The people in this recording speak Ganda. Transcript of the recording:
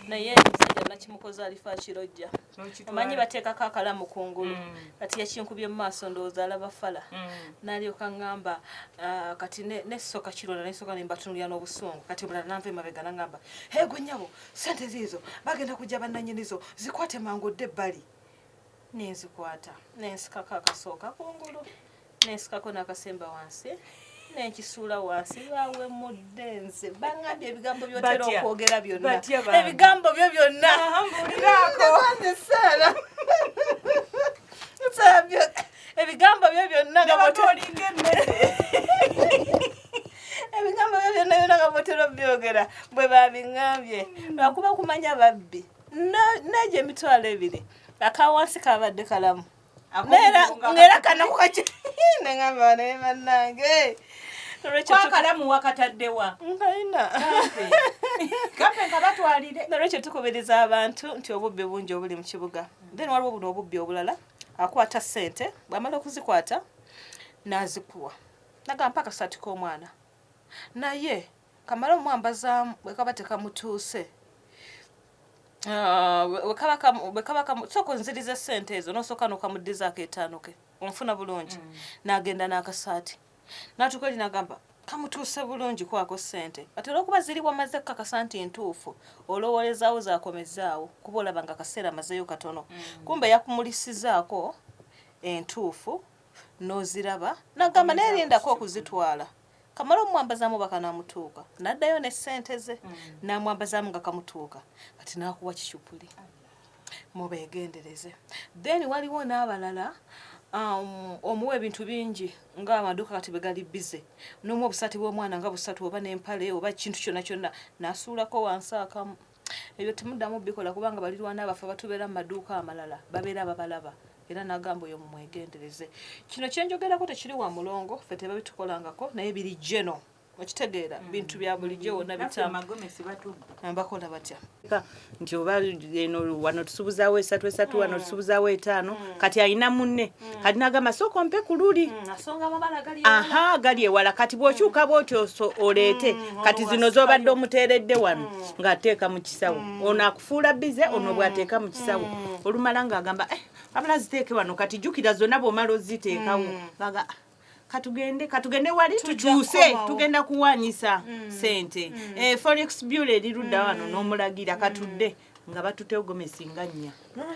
naye musajja nakimukoza alifa kirojja omanyi bateekako akalamu kungulu kati yakinkubye mu maaso ndowooza alaba fala n'alyoka ngamba kati nessoka kirona nessoka nembatunulira n'obusungu kati omulala nanva emabega nangamba gwe nnyabo sente ziizo bagenda kujja bannannyinizo zikwate mangu dde ebbali nenzikwata nensikako akasooka kungulu nensikako n'akasemba wansi nenkisuula wansi lwawe muddenze bangambye ebigambo byotera okwogera byonna ebigambo byo byonna ebigambo byo byonna ebigambo byo byonna byonna nga botera byogera bwe babiŋŋambye lwakuba kumanya babbi nejo emitwalo ebiri akawansi kabadde kalamu neera kanaku kaki neŋamba naye bannange kalamu wakataddewa kampe nga batwalire nolwekyo tukubiriza abantu nti obubbi bungi obuli mu kibuga then waliwo buno obubbi obulala akwata ssente bw'amala okuzikwata n'azikuwa nagamba akasaati k'omwana naye kamala omwambazaamu bwe kaba tekamutuuse sooka onziriza ssente ezo n'osooka n'okamuddizaako etaano ke onfuna bulungi n'agenda n'akasaati n'atuuka eri n'agamba kamutuuse bulungi kwako ssente ate olw'okuba ziri wamaze kukakasa nti ntuufu olowoolezaawo zaakomezaawo kuba olaba nga akaseera amazeyo katono kumbe yakumulisizaako entuufu n'oziraba n'agamba neerindako okuzitwala kamala omwambazaamu baka n'amutuuka n'addayo ne ssente ze n'amwambazaamu nga kamutuuka kati n'akuwa kicupuli mubeegendereze then waliwo n'abalala omuwa ebintu bingi ng'amaduuka kati bwe gali bize n'omu obusaati bw'omwana nga busatu oba n'empale oba kintu kyonna kyonna n'asuulako wansi akamu ebyo temuddamu bikola kubanga balirwana abafa batubeera mu maduuka amalala babeera babalaba era n'agamba oyo mumwegendereze kino kyenjogerako tekiri wa Mulongo ffe tebabitukolangako naye biri jeno okitegeera bintu bya bulijjo wonna bakola batya nti oba eno wano tusubuzaawo esatu wano tusubuzaawo etaano kati alina munne kati n'agamba sooka ompe ku luli gali ewala kati bw'okyuka bw'otyo oleete kati zino z'obadde omuteeredde wano ng'ateeka mu kisawo ono akufuula bize ono bw'ateeka mu kisawo olumala ng'agamba abala ziteeke wano kati jjukira zonna bw'omala oziteekawo katugende wali tukyuse tugenda kuwanyisa sente forex bureau eri ludda wano n'omulagira katudde nga batutegomesa nga nnya